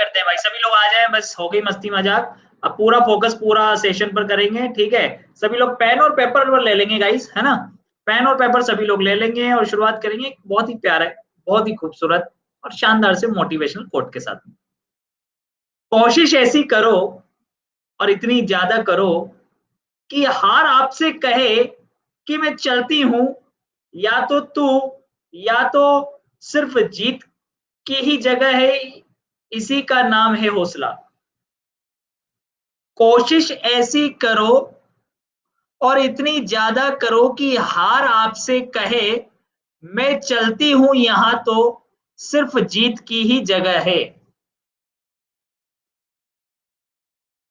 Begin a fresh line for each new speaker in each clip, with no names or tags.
करते हैं भाई, सभी लोग आ जाएं, बस हो गई मस्ती मजाक। अब पूरा फोकस पूरा सेशन पर करेंगे, ठीक है। सभी लोग पेन और पेपर ले लेंगे गाइस, है ना। पेन और पेपर सभी लोग ले लेंगे और शुरुआत करेंगे बहुत ही प्यारा, बहुत ही खूबसूरत और शानदार से मोटिवेशनल कोट के साथ। कोशिश ऐसी करो और इतनी ज्यादा करो कि हार आपसे कहे कि मैं चलती हूं, या तो तू, या तो सिर्फ जीत की ही जगह है, इसी का नाम है हौसला। कोशिश ऐसी करो और इतनी ज्यादा करो कि हार आपसे कहे मैं चलती हूं, यहां तो सिर्फ जीत की ही जगह है।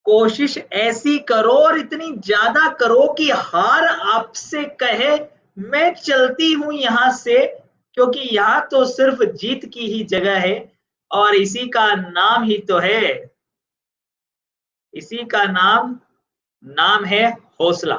कोशिश ऐसी करो और इतनी ज्यादा करो कि हार आपसे कहे मैं चलती हूं यहां से, क्योंकि यहां तो सिर्फ जीत की ही जगह है, और इसी का नाम ही तो है, इसी का नाम नाम है हौसला।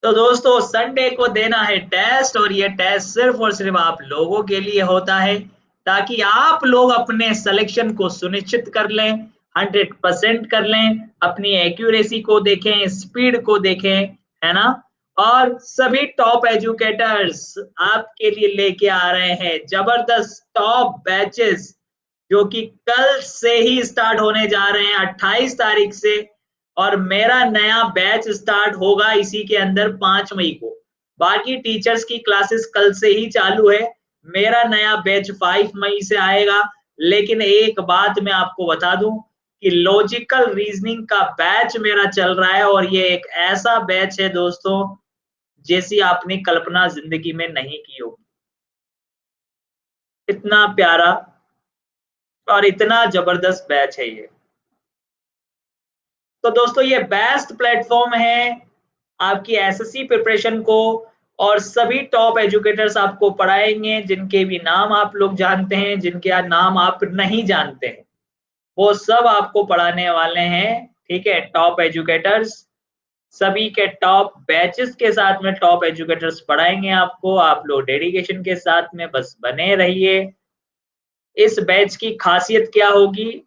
तो दोस्तों संडे को देना है टेस्ट, और ये टेस्ट सिर्फ और सिर्फ आप लोगों के लिए होता है, ताकि आप लोग अपने सिलेक्शन को सुनिश्चित कर लें, 100% कर लें, अपनी एक्यूरेसी को देखें, स्पीड को देखें, है ना। और सभी टॉप एजुकेटर्स आपके लिए लेके आ रहे हैं जबरदस्त टॉप बैचेस, जो कि कल से ही स्टार्ट होने जा रहे हैं, 28 तारीख से। और मेरा नया बैच स्टार्ट होगा इसी के अंदर 5 मई को। बाकी टीचर्स की क्लासेस कल से ही चालू है, मेरा नया बैच 5 मई से आएगा। लेकिन एक बात मैं आपको बता दूं कि लॉजिकल रीजनिंग का बैच मेरा चल रहा है, और ये एक ऐसा बैच है दोस्तों जैसी आपने कल्पना जिंदगी में नहीं की होगी। इतना प्यारा और इतना जबरदस्त बैच है ये। तो दोस्तों ये बेस्ट प्लेटफॉर्म है आपकी एसएससी प्रिपरेशन को, और सभी टॉप एजुकेटर्स आपको पढ़ाएंगे, जिनके भी नाम आप लोग जानते हैं, जिनके नाम आप नहीं जानते हैं, वो सब आपको पढ़ाने वाले हैं, ठीक है। टॉप एजुकेटर्स सभी के टॉप बैचेस के साथ में टॉप एजुकेटर्स पढ़ाएंगे आपको, आप लोग डेडिकेशन के साथ में बस बने रहिए। इस बैच की खासियत क्या होगी,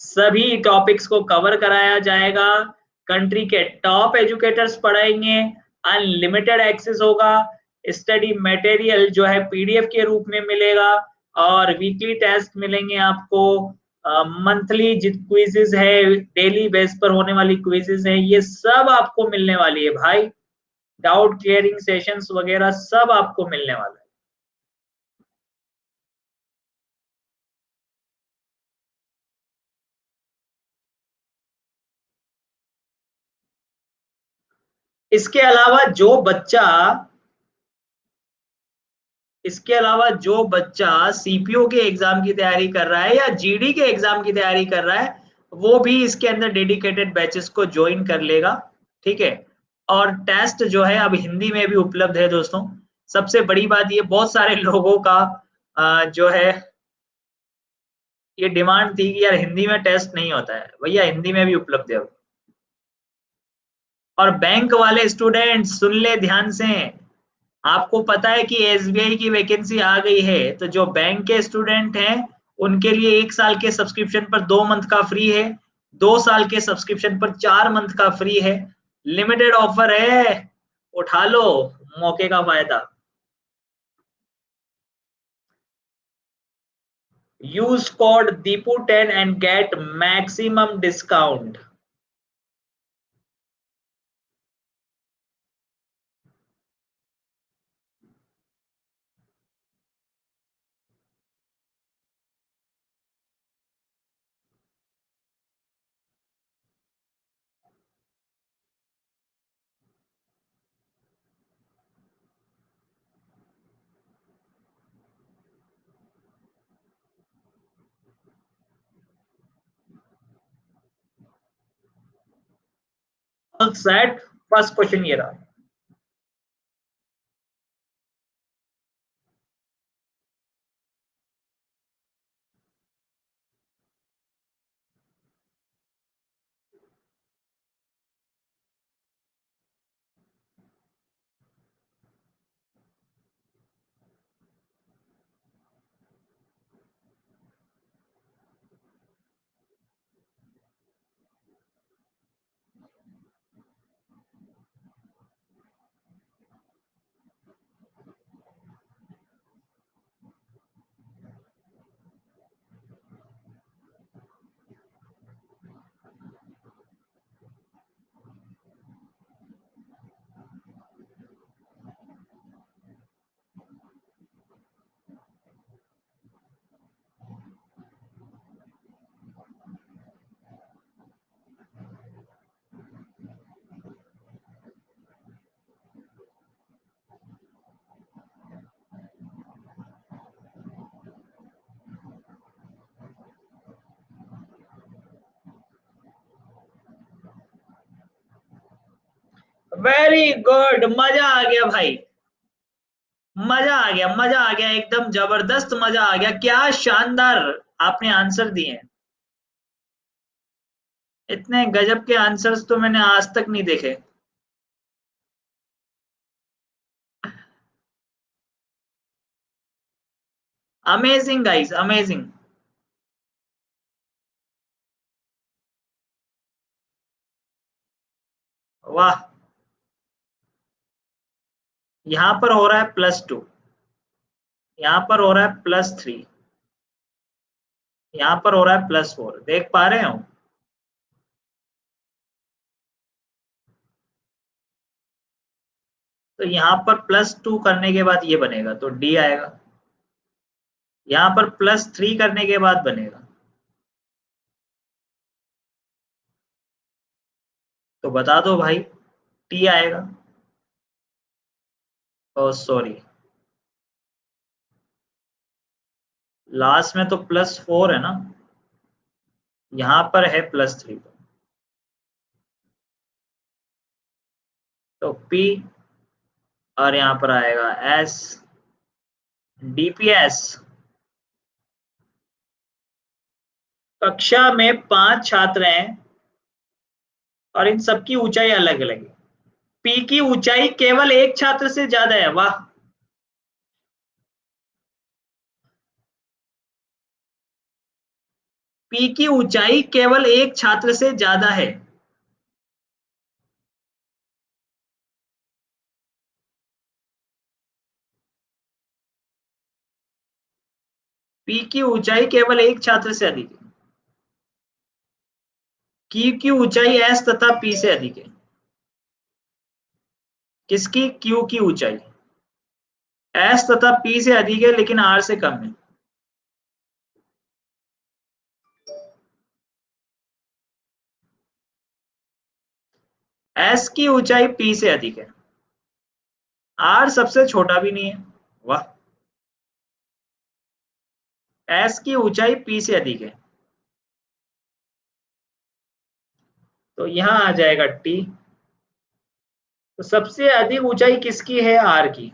सभी टॉपिक्स को कवर कराया जाएगा, कंट्री के टॉप एजुकेटर्स पढ़ाएंगे, अनलिमिटेड एक्सेस होगा, स्टडी मटेरियल जो है पीडीएफ के रूप में मिलेगा, और वीकली टेस्ट मिलेंगे आपको, मंथली जित क्विजेज है, डेली बेस पर होने वाली क्विजेज है, ये सब आपको मिलने वाली है भाई। डाउट क्लियरिंग सेशंस वगैरह सब आपको मिलने वाला है। इसके अलावा जो बच्चा इसके अलावा जो बच्चा सीपीओ के एग्जाम की तैयारी कर रहा है या जीडी के एग्जाम की तैयारी कर रहा है, वो भी इसके अंदर डेडिकेटेड बैचेस को ज्वाइन कर लेगा, ठीक है। और टेस्ट जो है अब हिंदी में भी उपलब्ध है दोस्तों। सबसे बड़ी बात ये, बहुत सारे लोगों का जो है ये डिमांड थी कि यार हिंदी में टेस्ट नहीं होता है, भैया हिंदी में भी उपलब्ध है अब। और बैंक वाले स्टूडेंट सुन ले ध्यान से, आपको पता है कि एसबीआई की वैकेंसी आ गई है, तो जो बैंक के स्टूडेंट हैं उनके लिए 1 साल के सब्सक्रिप्शन पर 2 मंथ का फ्री है, 2 साल के सब्सक्रिप्शन पर 4 मंथ का फ्री है। लिमिटेड ऑफर है, उठा लो मौके का फायदा। यूज कोड दीपू10 and get maximum discount. Set first question ये रहा। वेरी गुड, मजा आ गया भाई, मजा आ गया, मजा आ गया, एकदम जबरदस्त मजा आ गया, क्या शानदार आपने आंसर दिए। इतने गजब के आंसर्स तो मैंने आज तक नहीं देखे। Amazing guys, amazing. वाह। यहाँ पर हो रहा है +2, यहाँ पर हो रहा है +3, यहाँ पर हो रहा है +4, देख पा रहे हो। तो यहाँ पर +2 करने के बाद ये बनेगा तो डी आएगा, यहाँ पर +3 करने के बाद बनेगा तो बता दो भाई, टी आएगा। ओ सॉरी, लास्ट में तो +4 है ना, यहाँ पर है +3, तो पी, और यहाँ पर आएगा एस, डीपीएस। कक्षा में 5 छात्र हैं और इन सबकी ऊंचाई अलग अलग है। पी की ऊंचाई केवल एक छात्र से ज्यादा है, वाह। पी की ऊंचाई केवल एक छात्र से ज्यादा है। पी की ऊंचाई केवल एक छात्र से अधिक है। क्यू की ऊंचाई एस तथा पी से अधिक है। किसकी? क्यू की ऊंचाई एस तथा पी से अधिक है लेकिन आर से कम है। एस की ऊंचाई पी से अधिक है, आर सबसे छोटा भी नहीं है, वाह। एस की ऊंचाई पी से अधिक है, तो यहां आ जाएगा टी। तो सबसे अधिक ऊंचाई किसकी है? आर की।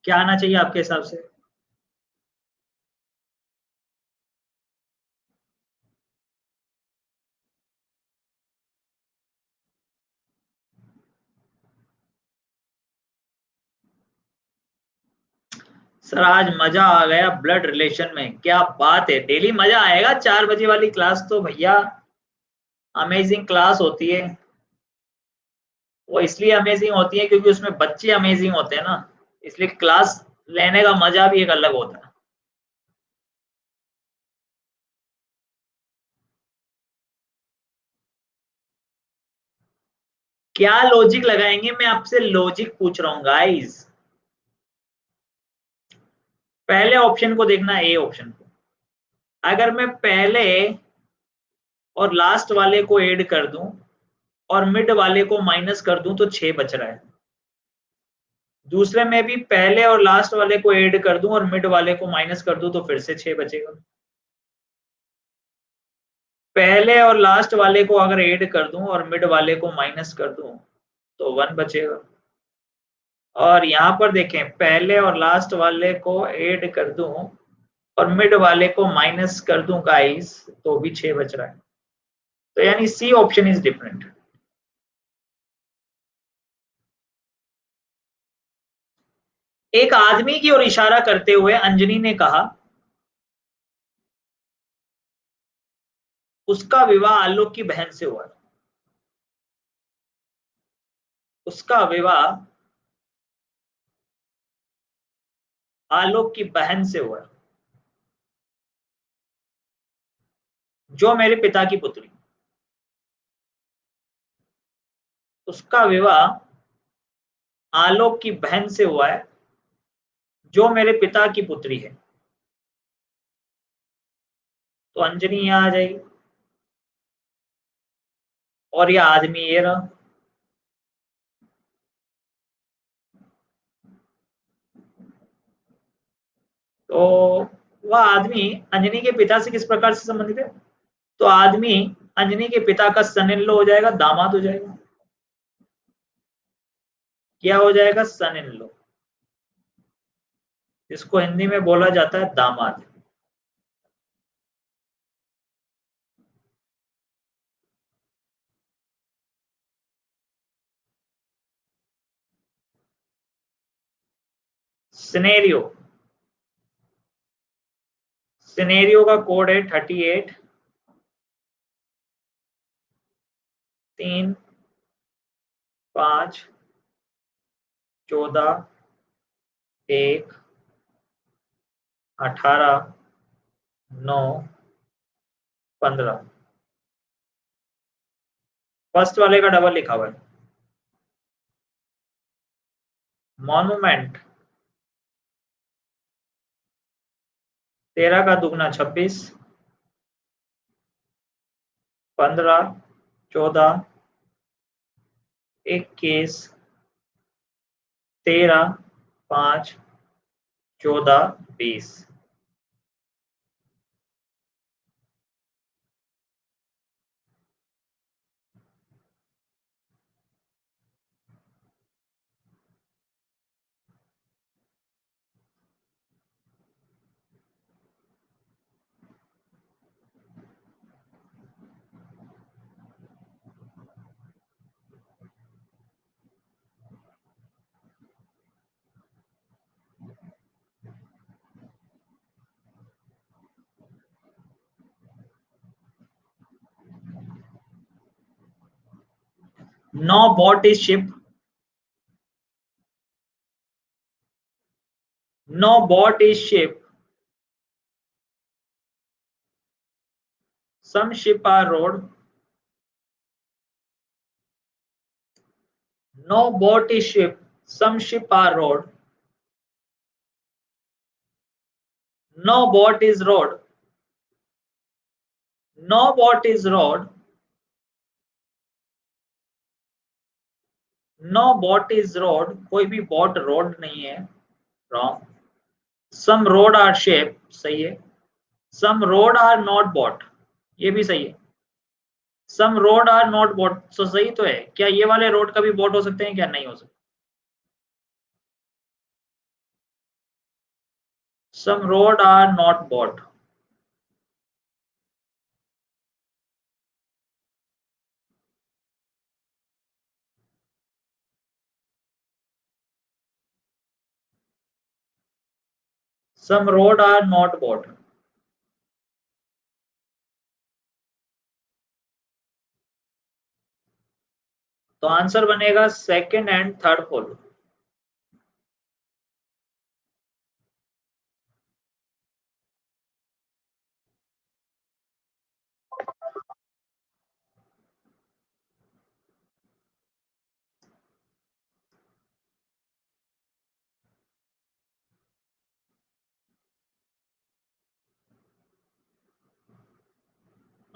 क्या आना चाहिए आपके हिसाब से? सर आज मजा आ गया ब्लड रिलेशन में, क्या बात है, डेली मजा आएगा। 4 बजे वाली क्लास तो भैया अमेजिंग क्लास होती है। वो इसलिए अमेजिंग होती है क्योंकि उसमें बच्चे अमेजिंग होते हैं ना, इसलिए क्लास लेने का मजा भी एक अलग होता है। क्या लॉजिक लगाएंगे? मैं आपसे लॉजिक पूछ रहा हूं गाइस। पहले ऑप्शन को देखना, ए ऑप्शन को। अगर मैं पहले और लास्ट वाले को ऐड कर दूं और मिड वाले को माइनस कर दूं तो 6 बच रहा है। दूसरे में भी पहले और लास्ट वाले को ऐड कर दूं और मिड वाले को माइनस कर दूं तो फिर से 6 बचेगा। पहले और लास्ट वाले को अगर ऐड कर दूं और मिड वाले को माइनस कर दूं तो 1 बचेगा। और यहां पर देखें, पहले और लास्ट वाले को ऐड कर दूं और मिड वाले को माइनस कर दूं गाइस तो भी 6 बच रहा है। तो यानी सी ऑप्शन इज डिफरेंट। एक आदमी की ओर इशारा करते हुए अंजनी ने कहा, उसका विवाह आलोक की बहन से हुआ है। उसका विवाह आलोक की बहन से हुआ है, जो मेरे पिता की पुत्री। उसका विवाह आलोक की बहन से हुआ है, जो मेरे पिता की पुत्री है। तो अंजनी यहां आ जाएगी और यह आदमी ये रहा। तो वह आदमी अंजनी के पिता से किस प्रकार से संबंधित है? तो आदमी अंजनी के पिता का सन इन लॉ हो जाएगा, दामाद हो जाएगा। क्या हो जाएगा? सन इन लॉ, जिसको हिंदी में बोला जाता है दामाद। सिनेरियो, सिनेरियो का कोड है 38 3 5 14 1 18 9 15। फर्स्ट वाले का डबल लिखा हुआ है। मॉन्यूमेंट 13 का दुगना 26, 15 14 21 13 5 14 20। No boat is ship, no boat is ship, some ship are rowed, no boat is ship, some ship are rowed, no boat is rowed, no boat is rowed, no boat is rowed, कोई भी boat road नहीं है, wrong. some road are ship, सही है। some road are not boat, ये भी सही है। some road are not boat, तो सही तो है। क्या ये वाले रोड का भी बोट हो सकते हैं? क्या नहीं हो सकते? some road are not boat, some road are not boat। तो आंसर बनेगा second and third follow.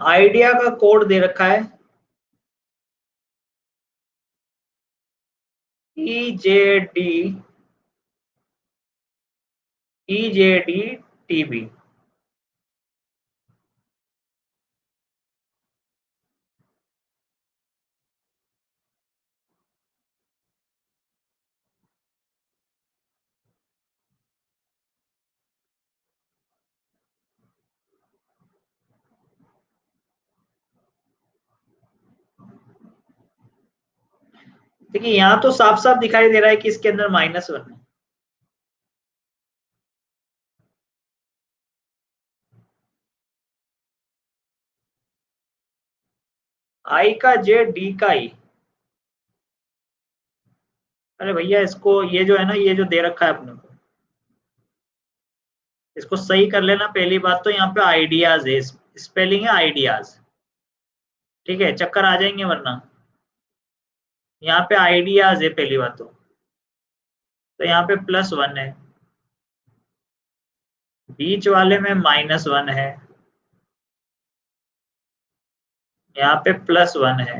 Idea का कोड दे रखा है EJD TB। देखिए यहाँ तो साफ साफ दिखाई दे रहा है कि इसके अंदर -1 है। I का J D का I। अरे भैया इसको, ये जो है ना, ये जो दे रखा है अपने को, इसको सही कर लेना। पहली बात तो यहाँ पे आइडियाज है, स्पेलिंग है आइडियाज, ठीक है, चक्कर आ जाएंगे वरना। यहाँ पे आइडियाज है पहली बात तो यहाँ पे +1 है, बीच वाले में -1 है, यहाँ पे +1 है।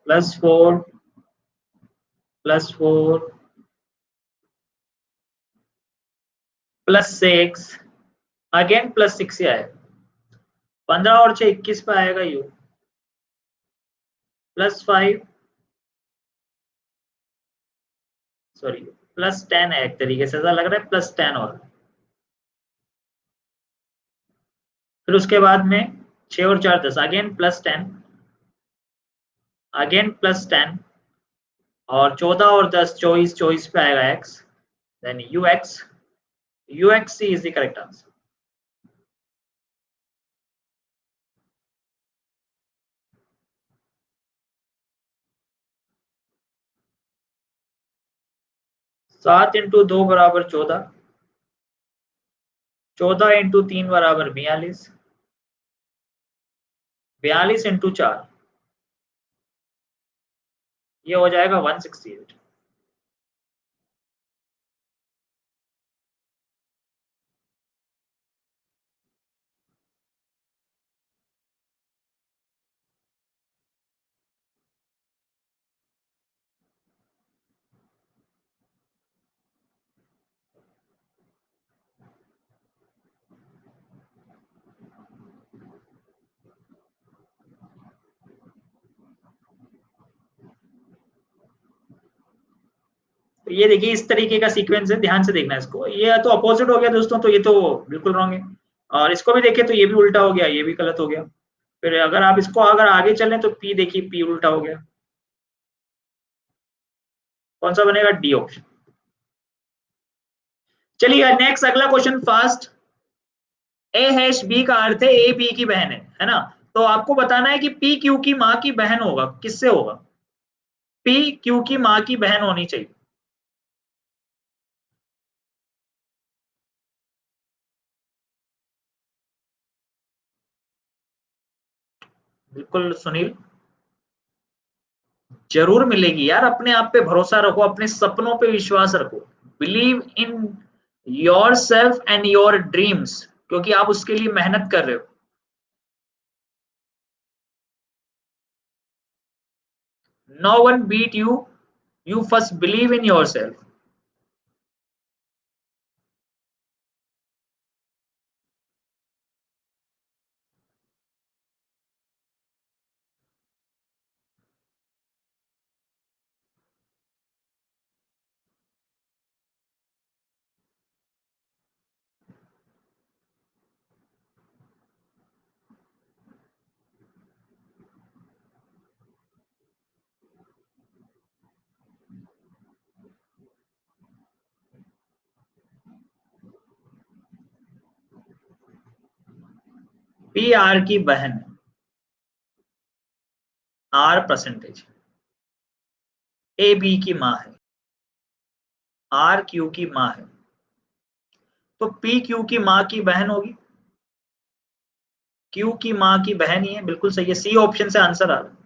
+4 +4 +6 अगेन +6 से आएगा, 15 और 6 21 पे आएगा यू। +5 सॉरी +10 है, एक तरीके से ऐसा लग रहा है +10 और फिर उसके बाद में 6 और 4 10, अगेन +10, अगेन +10 और 14 और 10 24, 24 पे आएगा X, then UX is the correct answer. सात इंटू 2 बराबर 14, 14 इंटू 3 बराबर 42, 42 इंटू 4 ये हो जाएगा 168। तो ये देखिए इस तरीके का सीक्वेंस है, ध्यान से देखना इसको। ये तो अपोजिट हो गया दोस्तों, तो ये तो बिल्कुल रॉन्ग है। और इसको भी देखिए तो ये भी उल्टा हो गया, ये भी गलत हो गया। फिर अगर आप इसको अगर आगे चलें तो पी देखिए, पी उल्टा हो गया। कौन सा बनेगा? D option. चलिए नेक्स्ट अगला क्वेश्चन फास्ट। A-B का अर्थ है ए बी की बहन है ना? तो आपको बताना है कि पी क्यू की माँ की बहन होगा, किससे होगा? पी क्यू की माँ की बहन होनी चाहिए। बिल्कुल सुनील, जरूर मिलेगी यार। अपने आप पे भरोसा रखो, अपने सपनों पे विश्वास रखो। Believe in your self and your dreams, क्योंकि आप उसके लिए मेहनत कर रहे हो। No one beat you, you first believe in your self. P R की बहन, आर परसेंटेज, ए बी की माँ है, आर क्यू की माँ है, तो पी क्यू की माँ की बहन होगी, क्यू की माँ की बहन ही है, बिल्कुल सही है, सी ऑप्शन से आंसर आ रहा है।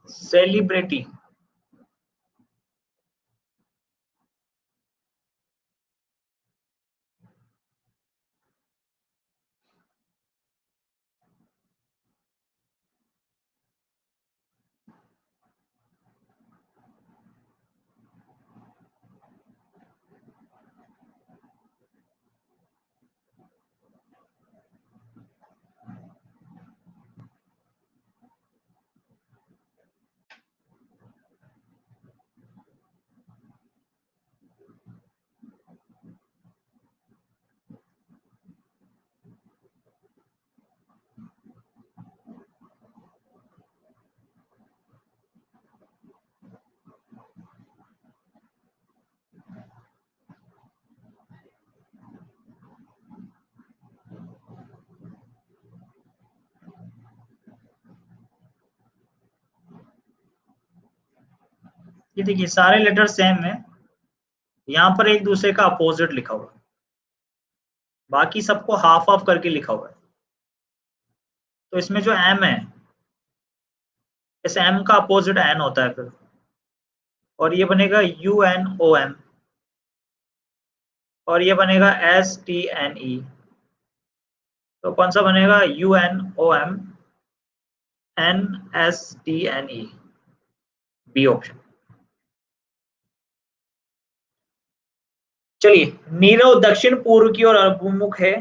सेलिब्रिटी, ये देखिए सारे लेटर सेम है, यहाँ पर एक दूसरे का अपोजिट लिखा हुआ है, बाकी सबको हाफ ऑफ करके लिखा हुआ है। तो इसमें जो एम है, इस एम का अपोजिट एन होता है फिर, और ये बनेगा यू एन ओ एम, और ये बनेगा एस टी एन ई। तो कौन सा बनेगा? U N O M N S T N E, B option. चलिए, नीरव दक्षिण पूर्व की ओर अभिमुख है।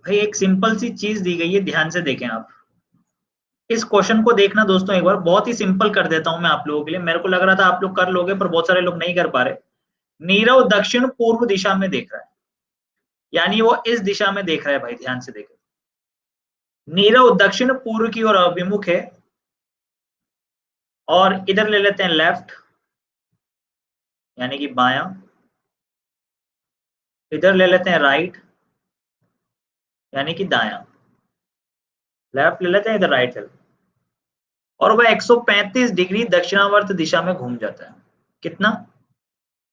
भाई एक सिंपल सी चीज दी गई है, ध्यान से देखें आप इस क्वेश्चन को। देखना दोस्तों एक बार, बहुत ही सिंपल कर देता हूं मैं आप लोगों के लिए। मेरे को लग रहा था आप लोग कर लोगे, पर बहुत सारे लोग नहीं कर पा रहे। नीरव दक्षिण पूर्व दिशा में देख रहा है, यानी वो इस दिशा में देख रहा है। भाई ध्यान से देखें, नीरव दक्षिण पूर्व की ओर अभिमुख है, और इधर ले लेते हैं लेफ्ट, यानी कि बायां। इधर ले लेते हैं राइट, यानी कि दायां। लेफ्ट ले लेते हैं, इधर राइट ले लेते हैं। और वह 135 डिग्री दक्षिणावर्त दिशा में घूम जाता है। कितना?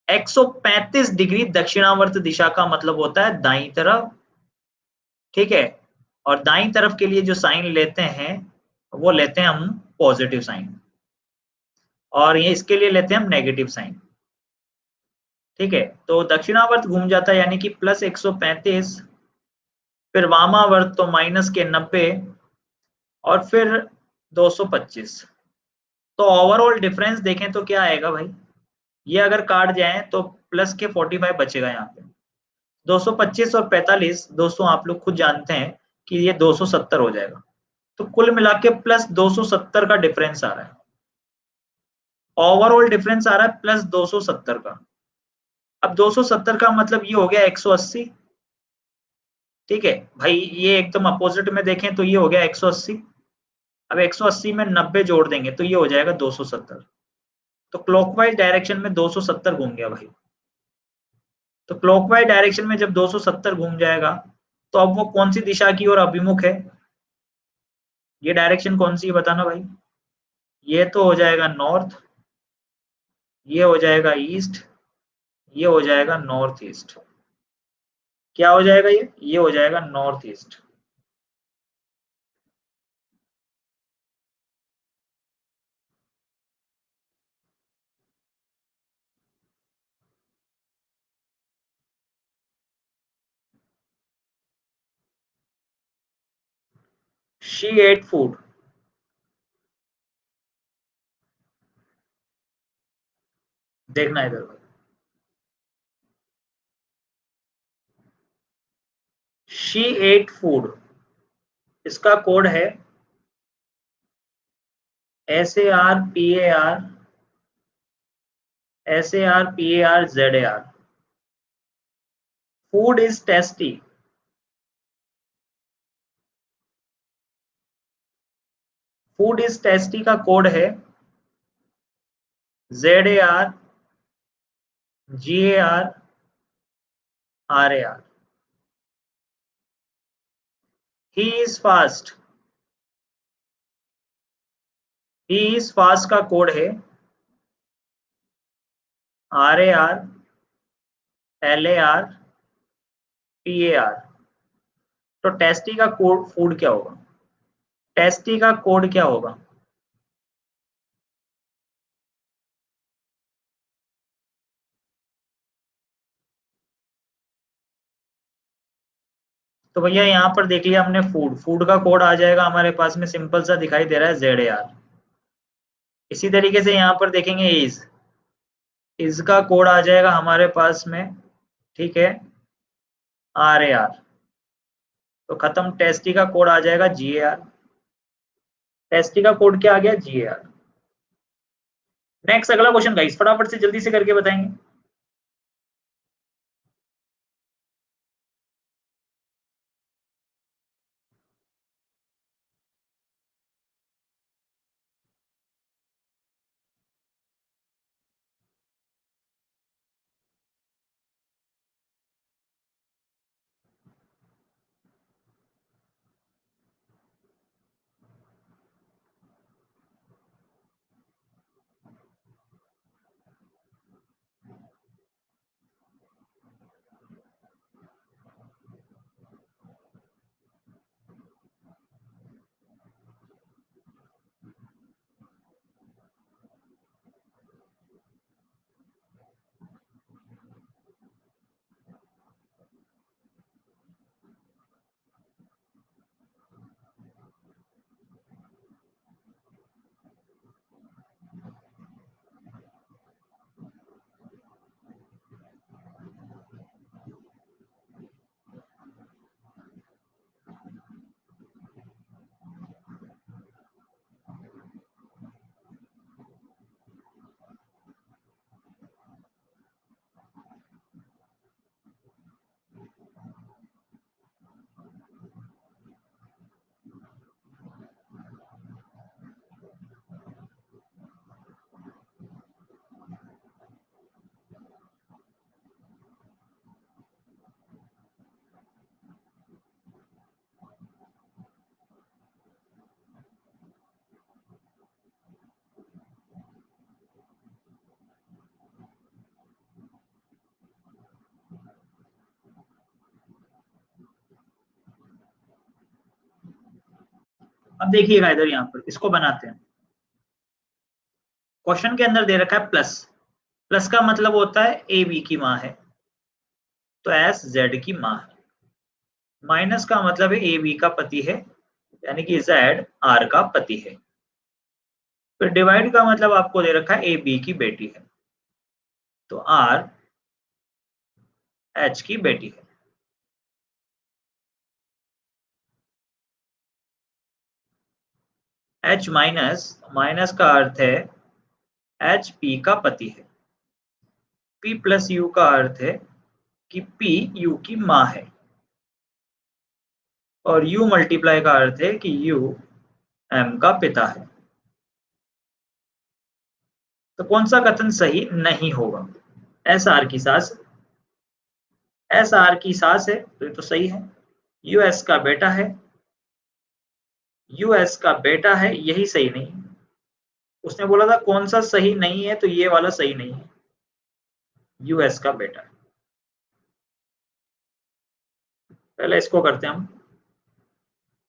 135 डिग्री दक्षिणावर्त दिशा का मतलब होता है दाईं तरफ, ठीक है। और दाईं तरफ के लिए जो साइन लेते हैं वो लेते हैं हम पॉजिटिव साइन, और ये इसके लिए लेते हैं हम नेगेटिव साइन, ठीक है। तो दक्षिणावर्त घूम जाता है, यानी कि प्लस 135, फिर वामावर्त तो माइनस के 90, और फिर 225। तो ओवरऑल डिफरेंस देखें तो क्या आएगा भाई, ये अगर काट जाए तो प्लस के 45 बचेगा यहाँ पे। 225 और 45 दोस्तों आप लोग खुद जानते हैं कि ये 270 हो जाएगा। तो कुल मिला के प्लस 270 का डिफरेंस आ रहा है। ओवरऑल डिफरेंस आ रहा है प्लस 270 का। अब 270 का मतलब ये हो गया 180, ठीक है भाई। ये एकदम अपोजिट में देखें तो ये हो गया 180। अब 180 में 90 जोड़ देंगे तो ये हो जाएगा 270। तो क्लॉकवाइज डायरेक्शन में 270 घूम गया भाई। तो क्लॉकवाइज डायरेक्शन में जब 270 घूम जाएगा, तो अब वो कौन सी दिशा की ओर अभिमुख है? ये डायरेक्शन कौन सी है बताना भाई। ये तो हो जाएगा नॉर्थ, ये हो जाएगा ईस्ट, ये हो जाएगा नॉर्थ ईस्ट। क्या हो जाएगा? ये हो जाएगा north east. She ate food. देखना इधर भाई, शी एट फूड, इसका कोड है SARPAR, SARPARZAR। Food is tasty. Food is tasty का कोड है ZARGARRAR। He is fast, he is fast का कोड है RARLARPAR। तो टेस्टी का कोड फूड क्या होगा? टेस्टी का कोड क्या होगा? तो भैया यहाँ पर देख लिया हमने, फूड, फूड का कोड आ जाएगा हमारे पास में, सिंपल सा दिखाई दे रहा है ZAR। इसी तरीके से यहाँ पर देखेंगे इज का कोड आ जाएगा हमारे पास में, ठीक है, RAR। तो खत्म। टेस्टी का कोड आ जाएगा GAR। टेस्टी का कोड क्या आ गया? GAR। नेक्स्ट अगला क्वेश्चन गाइस, फटाफट से जल्दी से करके बताएंगे। अब देखिएगा इधर, यहाँ पर इसको बनाते हैं। क्वेश्चन के अंदर दे रखा है प्लस, प्लस का मतलब होता है ए बी की माँ है, तो एस जेड की माँ है। माइनस का मतलब है ए बी का पति है, यानी कि जेड आर का पति है। फिर डिवाइड का मतलब आपको दे रखा है ए बी की बेटी है, तो आर एच की बेटी है। एच माइनस, माइनस का अर्थ है एच पी का पति है। पी प्लस यू का अर्थ है कि पी यू की माँ है, और यू मल्टीप्लाई का अर्थ है कि यू एम का पिता है। तो कौन सा कथन सही नहीं होगा? एस आर की सास, एस आर की सास है तो ये तो सही है। यूएस का बेटा है, यूएस का बेटा है, यही सही नहीं है। उसने बोला था कौन सा सही नहीं है, तो ये वाला सही नहीं है, यूएस का बेटा है। पहले इसको करते हैं हम,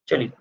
चलिए।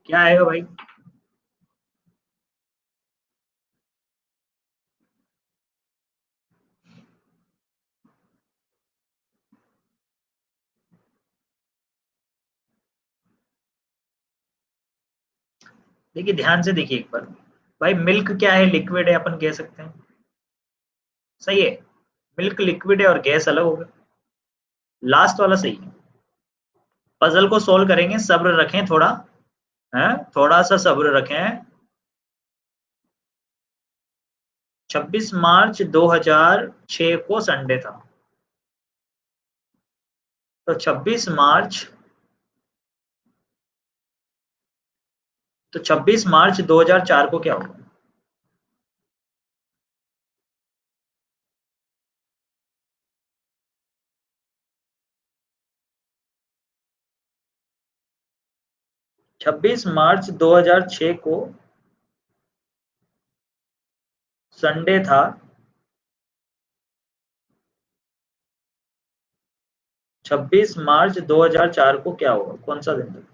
क्या आएगा भाई? देखिए ध्यान से देखिए एक बार। भाई मिल्क क्या है? लिक्विड है, अपन कह सकते हैं, सही है। मिल्क लिक्विड है और गैस अलग होगा। लास्ट वाला सही है। पजल को सोल्व करेंगे, सब्र रखें थोड़ा, है थोड़ा सा सब्र रखें। 26 मार्च 2006 को संडे था, तो 26 मार्च, तो 26 मार्च 2004 को क्या होगा? 26 मार्च 2006 को संडे था, 26 मार्च 2004 को क्या होगा? कौन सा दिन था?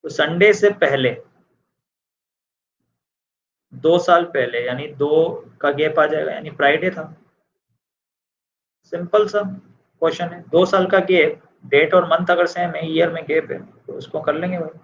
तो संडे से पहले 2 साल पहले, यानी 2 का गैप आ जाएगा, यानी फ्राइडे था। सिंपल सा क्वेश्चन है, 2 साल का गैप, डेट और मंथ अगर सेम है, ईयर में गैप है, तो उसको कर लेंगे भाई।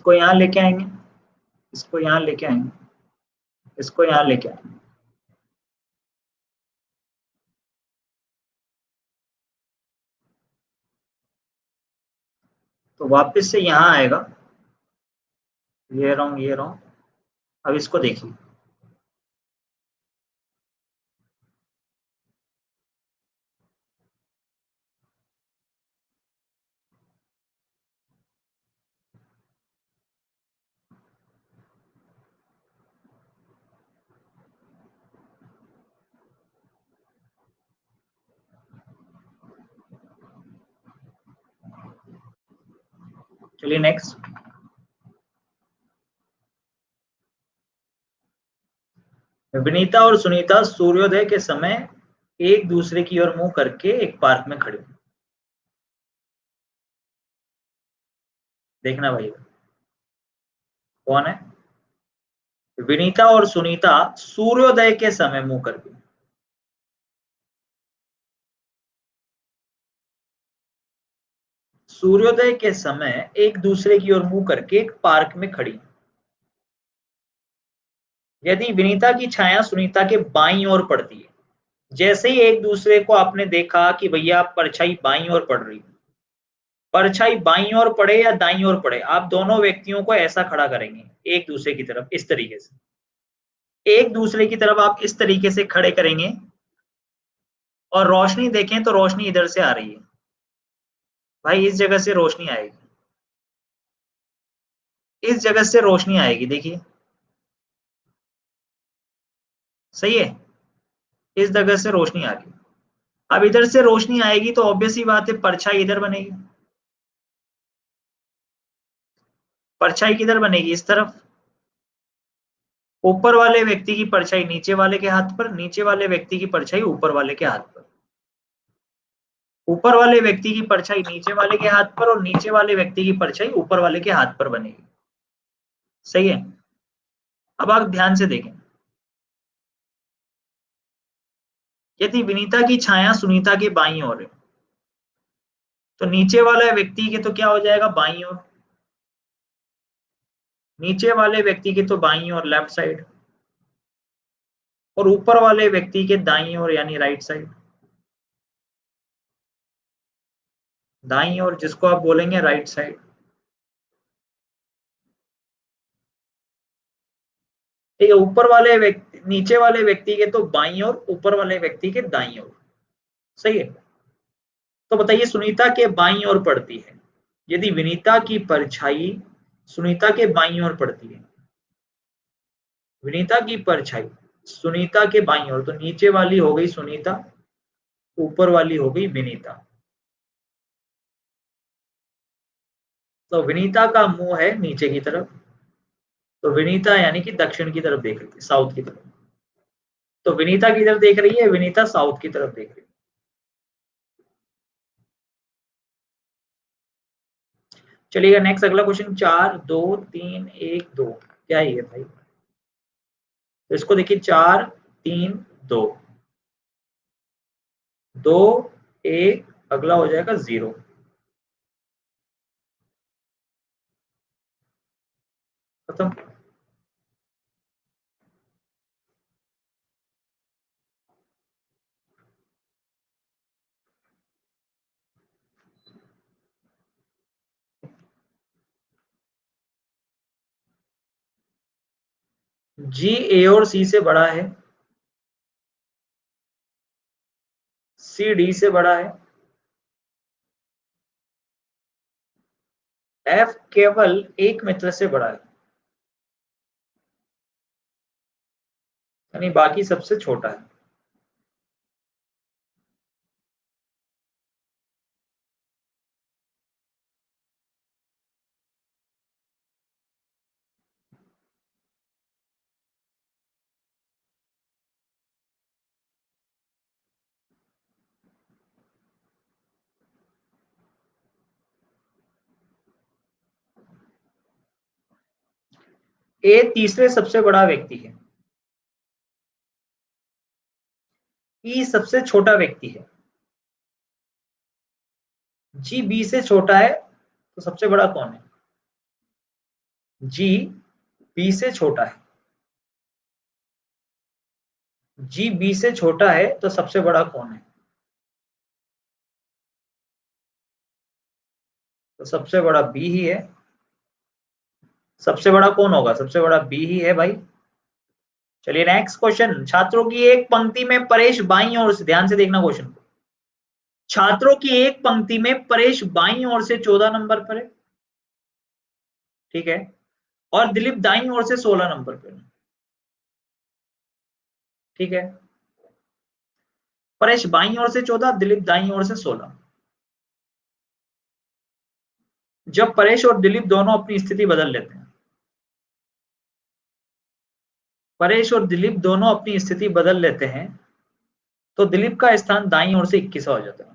इसको यहाँ लेके आएंगे, इसको यहाँ लेके आएंगे, इसको यहाँ लेके आएंगे। तो वापस से यहाँ आएगा, ये रहा, ये रहा। अब इसको देखिए, चलिए नेक्स्ट। विनीता और सुनीता सूर्योदय के समय एक दूसरे की ओर मुंह करके एक पार्क में खड़े। देखना भाई कौन है। विनीता और सुनीता सूर्योदय के समय मुंह करके, सूर्योदय के समय एक दूसरे की ओर मुंह करके एक पार्क में खड़ी। यदि विनीता की छाया सुनीता के बाईं ओर पड़ती है, जैसे ही एक दूसरे को आपने देखा कि भैया परछाई बाईं ओर पड़ रही, परछाई बाईं ओर पड़े या दाईं ओर पड़े, आप दोनों व्यक्तियों को ऐसा खड़ा करेंगे एक दूसरे की तरफ, इस तरीके से एक दूसरे की तरफ आप इस तरीके से खड़े करेंगे, और रोशनी देखें तो रोशनी इधर से आ रही है भाई, इस जगह से रोशनी आएगी, इस जगह से रोशनी आएगी, देखिए सही है, इस जगह से रोशनी आ रही। अब इधर से रोशनी आएगी तो ऑब्वियस ही बात है परछाई इधर बनेगी, परछाई किधर बनेगी, इस तरफ। ऊपर वाले व्यक्ति की परछाई नीचे वाले के हाथ पर, नीचे वाले व्यक्ति की परछाई ऊपर वाले के हाथ पर, ऊपर वाले व्यक्ति की परछाई नीचे वाले के हाथ पर, और नीचे वाले व्यक्ति की परछाई ऊपर वाले के हाथ पर बनेगी, सही है। अब आप ध्यान से देखें, यदि विनीता की छाया सुनीता के बाईं ओर है, तो नीचे वाले व्यक्ति के तो क्या हो जाएगा, बाईं ओर, नीचे वाले व्यक्ति के तो बाईं ओर लेफ्ट साइड, और ऊपर वाले व्यक्ति के दाईं ओर यानी राइट साइड, दाईं ओर जिसको आप बोलेंगे राइट साइड। ठीक है, ऊपर वाले व्यक्ति नीचे वाले व्यक्ति के तो बाईं ओर, ऊपर वाले व्यक्ति के दाईं ओर, सही है। तो बताइए सुनीता के बाईं ओर पड़ती है, यदि विनीता की परछाई सुनीता के बाईं ओर पड़ती है, विनीता की परछाई सुनीता के बाईं ओर, तो नीचे वाली हो गई सुनीता, ऊपर वाली हो गई विनीता। तो विनीता का मुंह है नीचे की तरफ, तो विनीता यानी कि दक्षिण की तरफ देख रही है, साउथ की तरफ। तो विनीता किधर देख रही है, विनीता साउथ की तरफ देख रही है। चलिएगा नेक्स्ट अगला क्वेश्चन, 4 2 3 1 2, क्या है ये भाई। तो इसको देखिए, 4 3 2, 2 1, अगला हो जाएगा 0। खत्म। जी ए और सी से बड़ा है, सी डी से बड़ा है, एफ केवल एक मित्र से बड़ा है, यानी बाकी सबसे छोटा है। ए तीसरे सबसे बड़ा व्यक्ति है, ई सबसे छोटा व्यक्ति है, जी बी से छोटा है, तो सबसे बड़ा कौन है। जी बी से छोटा है, जी बी से छोटा है तो सबसे बड़ा कौन है? तो सबसे बड़ा बी ही है। सबसे बड़ा कौन होगा? सबसे बड़ा बी ही है भाई। चलिए नेक्स्ट क्वेश्चन। छात्रों की एक पंक्ति में परेश बाईं ओर से, ध्यान से देखना क्वेश्चन को, छात्रों की एक पंक्ति में परेश बाईं ओर से 14 नंबर पर है, ठीक है, और दिलीप दाईं ओर से 16 नंबर पर है, ठीक है। परेश बाईं ओर से 14, दिलीप दाईं ओर से 16। जब परेश और दिलीप दोनों अपनी स्थिति बदल लेते हैं, परेश और दिलीप दोनों अपनी स्थिति बदल लेते हैं, तो दिलीप का स्थान दाईं ओर से 21 हो जाता है।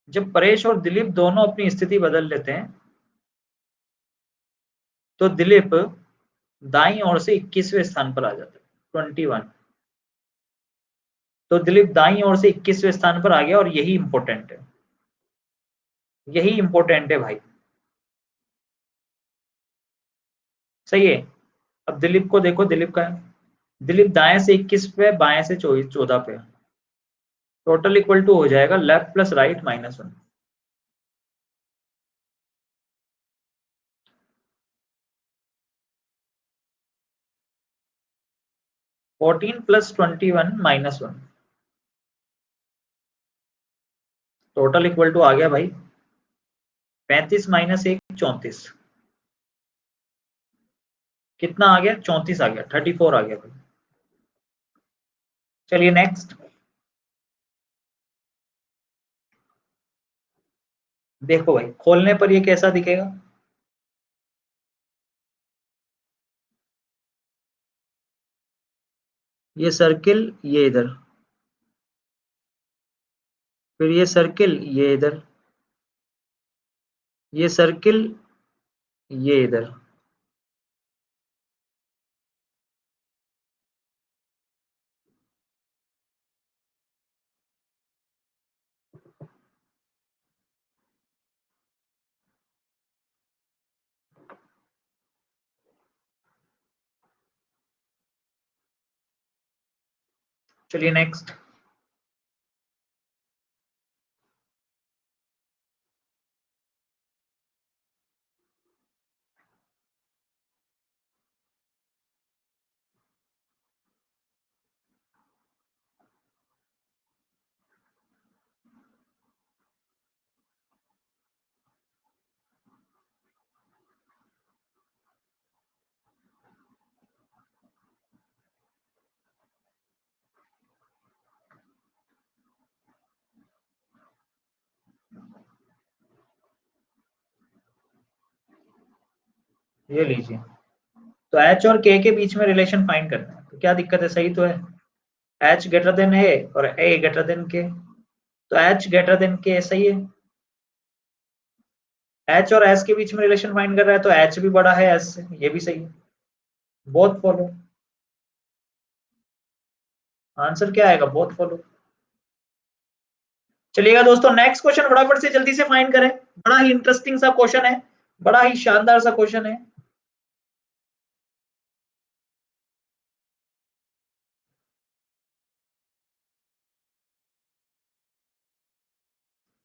जब परेश और दिलीप दोनों अपनी स्थिति बदल लेते हैं, तो दिलीप दाईं ओर से 21वें स्थान पर आ जाता है, 21। तो दिलीप दाईं ओर से 21वें स्थान पर आ गया, और यही इंपॉर्टेंट है, यही इंपॉर्टेंट है भाई। सही है। अब दिलीप को देखो, दिलीप का है, दिलीप दाएं से 21 पे, बाएं से 14 पे, टोटल इक्वल टू हो जाएगा left plus right -1। 14 + 21 -1, total equal to आ गया भाई 35 - 1 34। कितना आ गया? 34 आ गया, 34 आ गया भाई। चलिए नेक्स्ट देखो भाई, खोलने पर ये कैसा दिखेगा? ये सर्किल, ये इधर, फिर ये सर्किल, ये इधर, ये सर्किल, ये इधर। चलिए नेक्स्ट। ये लीजिए, तो एच और के के बीच में रिलेशन फाइंड करना है, तो क्या दिक्कत है? सही तो है। एच ग्रेटर देन ए और ए ग्रेटर देन के, तो एच ग्रेटर देन के सही है। एच और एस के बीच में रिलेशन फाइंड कर रहा है, तो एच भी बड़ा है एस से, ये भी सही है। Both follow. आंसर क्या आएगा? Both follow. चलिएगा दोस्तों, नेक्स्ट क्वेश्चन फटाफट से जल्दी से फाइंड करें। बड़ा ही इंटरेस्टिंग सा क्वेश्चन है, बड़ा ही शानदार सा क्वेश्चन है।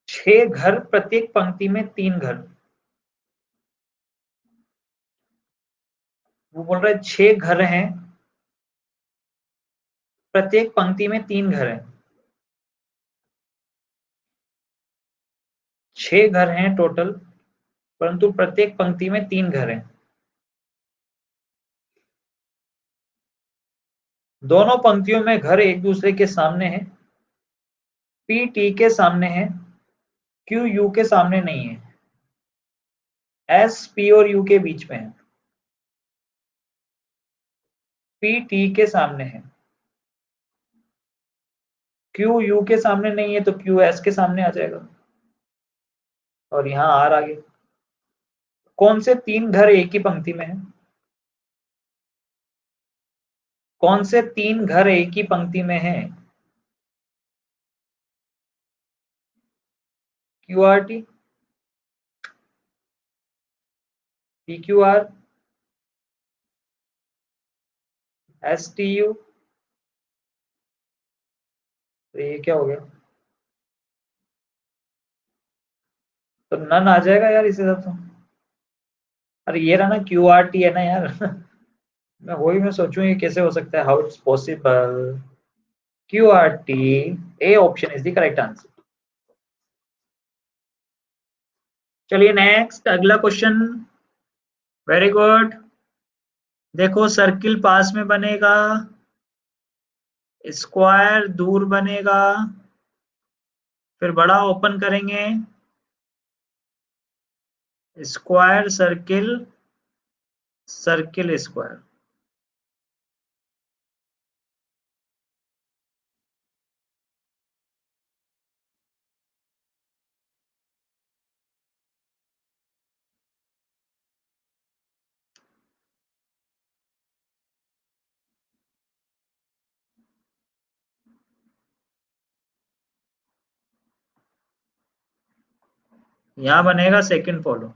छह घर, प्रत्येक पंक्ति में 3 घर। वो बोल रहे 6 घर हैं, प्रत्येक पंक्ति में 3 घर हैं। 6 घर हैं टोटल, परंतु प्रत्येक पंक्ति में 3 घर हैं। दोनों पंक्तियों में घर एक दूसरे के सामने हैं। पी टी के सामने है, क्यू यू के सामने नहीं है। एस पी और यू के बीच में है। पी टी के सामने है, क्यू यू के सामने नहीं है, तो क्यू एस के सामने आ जाएगा, और यहाँ आर आगे। कौन से 3 घर एक ही पंक्ति में है? कौन से 3 घर एक ही पंक्ति में है? Q R T. PQR, STU, तो ये क्या हो गया? तो नन आ जाएगा यार इस हिसाब से। अरे ये रहा ना, QRT है ना यार। मैं सोचूं ये कैसे हो सकता है, how it's possible. QRT, A option is the correct answer. चलिए नेक्स्ट, अगला क्वेश्चन। Very good. देखो सर्किल पास में बनेगा, स्क्वायर दूर बनेगा, फिर बड़ा ओपन करेंगे, स्क्वायर सर्किल, सर्किल स्क्वायर। यहां बनेगा second follow.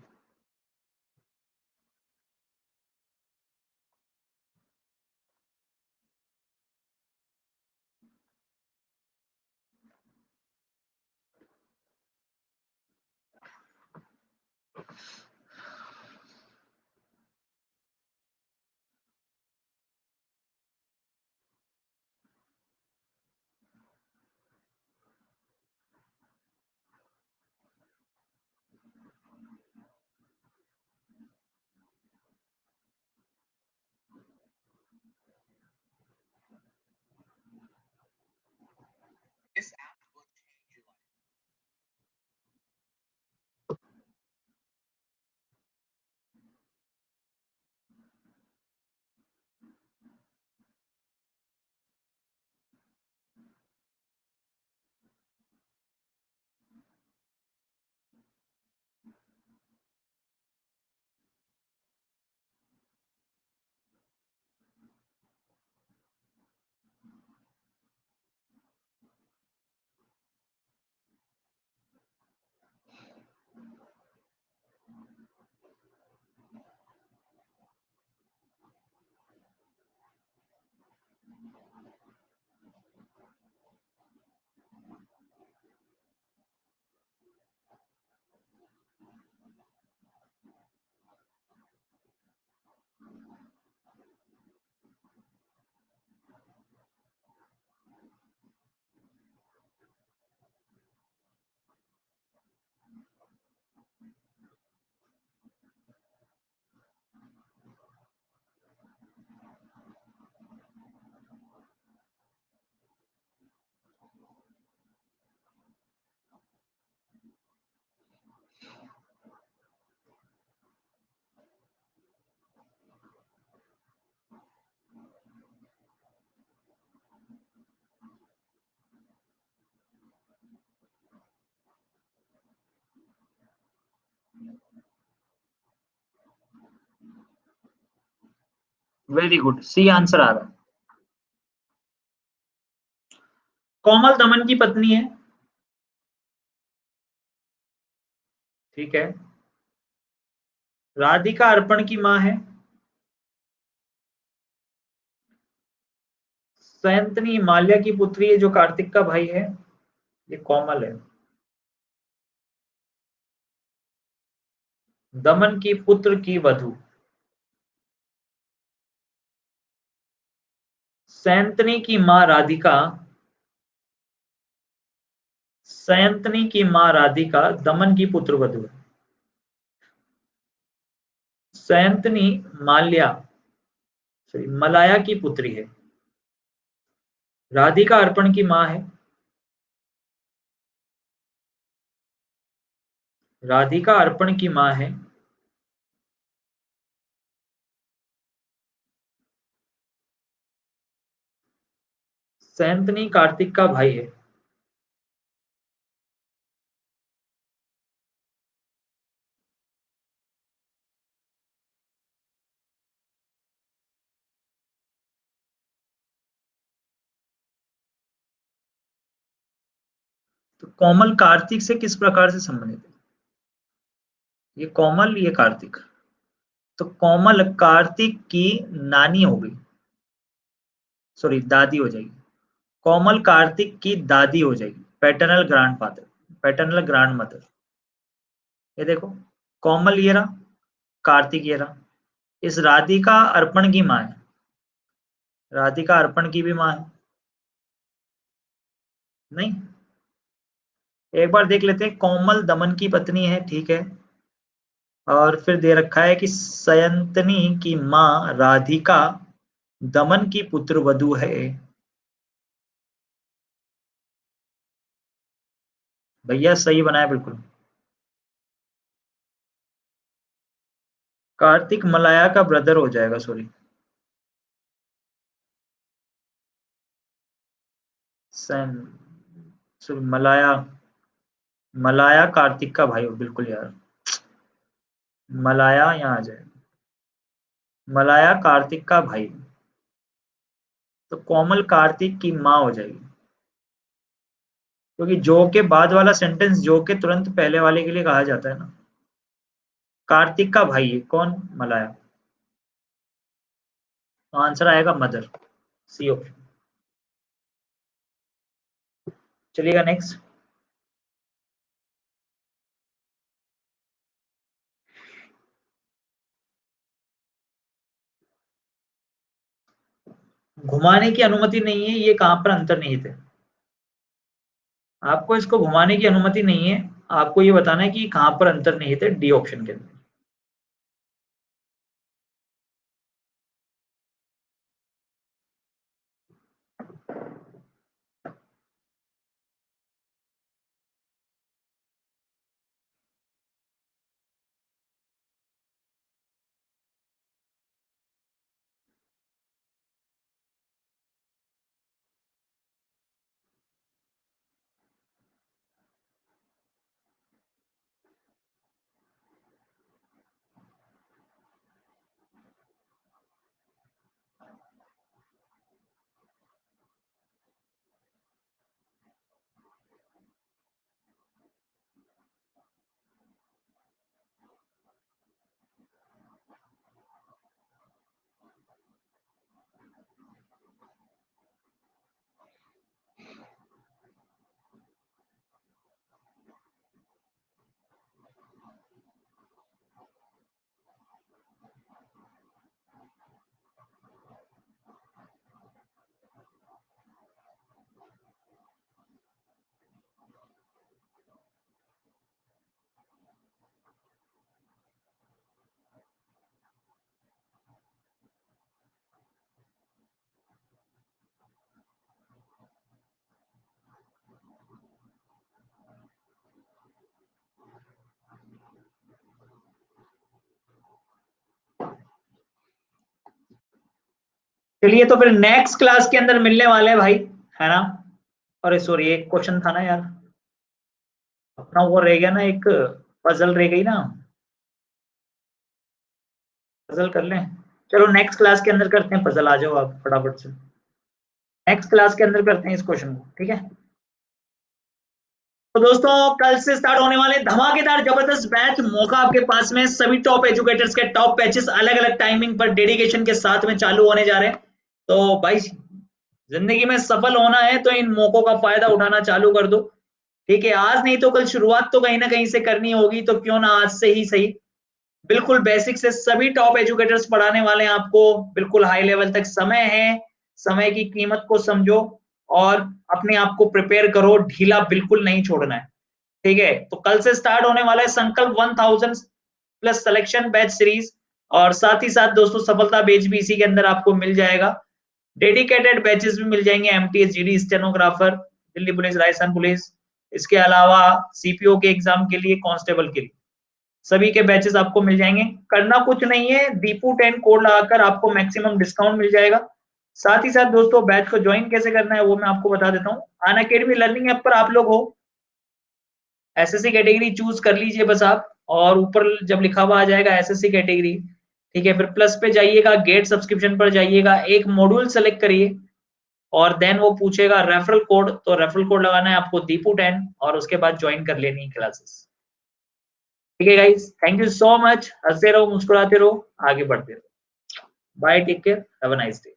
Very good, C answer आ रहा है। कोमल दमन की पत्नी है, ठीक है। राधिका अर्पण की मां है। सयंतनी माल्या की पुत्री है, जो कार्तिक का भाई है। ये कोमल है। दमन की पुत्र की वधु। सयंतनी की मां राधिका, सयंतनी की मां राधिका दमन की पुत्र वधु है। सयंतनी माल्या, सॉरी, मलाया की पुत्री है। राधिका अर्पण की मां है। राधिका अर्पण की मां है। सयंतनी कार्तिक का भाई है। तो कोमल कार्तिक से किस प्रकार से संबंधित है? ये कोमल, ये कार्तिक। तो कोमल कार्तिक की नानी हो गई, सॉरी दादी हो जाएगी। कोमल कार्तिक की दादी हो जाएगी, paternal grandfather, paternal grand mother. ये देखो, कोमल ये रहा, कार्तिक ये रहा। इस राधिका अर्पण की माँ है, राधिका अर्पण की भी माँ है नहीं। एक बार देख लेते हैं, कोमल दमन की पत्नी है, ठीक है। और फिर दे रखा है कि सयंतनी की माँ राधिका दमन की पुत्र वधु है। भैया सही बनाया बिल्कुल। कार्तिक मलाया का ब्रदर हो जाएगा, सॉरी सन, सॉरी मलाया, मलाया कार्तिक का भाई हो, बिल्कुल यार। मलाया यहाँ आ जाए, मलाया कार्तिक का भाई, तो कोमल कार्तिक की माँ हो जाएगी। क्योंकि जो के बाद वाला सेंटेंस जो के तुरंत पहले वाले के लिए कहा जाता है ना। कार्तिक का भाई है कौन? मलाया। तो आंसर आएगा मदर, सी ऑप्शन। चलिएगा नेक्स्ट। घुमाने की अनुमति नहीं है, ये कहां पर अंतर्निहित है? आपको इसको घुमाने की अनुमति नहीं है, आपको ये बताना है कि कहां पर अंतर्निहित है, डी ऑप्शन के अंदर। चलिए तो फिर नेक्स्ट क्लास के अंदर मिलने वाले हैं भाई, है ना? अरे सॉरी, एक क्वेश्चन था ना यार, अपना वो रह गया ना, एक पजल रह गई ना, पजल कर लें। चलो नेक्स्ट क्लास के अंदर करते हैं पजल, आ जाओ आप फटाफट से। नेक्स्ट क्लास के अंदर करते हैं इस क्वेश्चन को, ठीक है? तो दोस्तों कल से स्टार्ट होने वाले धमाकेदार जबरदस्त बैच, मौका आपके पास में, सभी टॉप एजुकेटर्स के टॉप बैचेस अलग अलग टाइमिंग पर डेडिकेशन के साथ में चालू होने जा रहे हैं। तो भाई जिंदगी में सफल होना है तो इन मौकों का फायदा उठाना चालू कर दो, ठीक है? आज नहीं तो कल शुरुआत तो कहीं ना कहीं से करनी होगी, तो क्यों ना आज से ही सही। बिल्कुल बेसिक से सभी टॉप एजुकेटर्स पढ़ाने वाले हैं आपको, बिल्कुल हाई लेवल तक। समय है, समय की कीमत को समझो और अपने आप को प्रिपेयर करो, ढीला बिल्कुल नहीं छोड़ना है, ठीक है? तो कल से स्टार्ट होने वाला है संकल्प 1000 प्लस सिलेक्शन बैच सीरीज, और साथ ही साथ दोस्तों सफलता बैच भी इसी के अंदर आपको मिल जाएगा। डेडिकेटेड बैचेस भी मिल जाएंगे, MTS GD stenographer, Delhi police, Rajasthan police, इसके अलावा सीपीओ के एग्जाम के लिए, कांस्टेबल के लिए, सभी के बैचेस आपको मिल जाएंगे। करना कुछ नहीं है, दीपू 10 कोड लगाकर आपको मैक्सिमम डिस्काउंट मिल जाएगा। साथ ही साथ दोस्तों बैच को ज्वाइन कैसे करना है वो मैं आपको बता देता हूँ। अनअकैडमी लर्निंग ऐप पर आप लोग हो, एसएससी कैटेगरी चूज कर लीजिए बस आप, और ऊपर जब लिखा हुआ आ जाएगा एसएससी कैटेगरी, ठीक है, फिर प्लस पे जाइएगा, गेट सब्सक्रिप्शन पर जाइएगा, एक मॉड्यूल सेलेक्ट करिए और देन वो पूछेगा रेफरल कोड, तो रेफरल कोड लगाना है आपको दीपू 10, और उसके बाद ज्वाइन कर लेनी क्लासेस। ठीक है guys, thank you so much. हंसते रहो, मुस्कुराते रहो, आगे बढ़ते रहो। Bye, take care, have a nice day.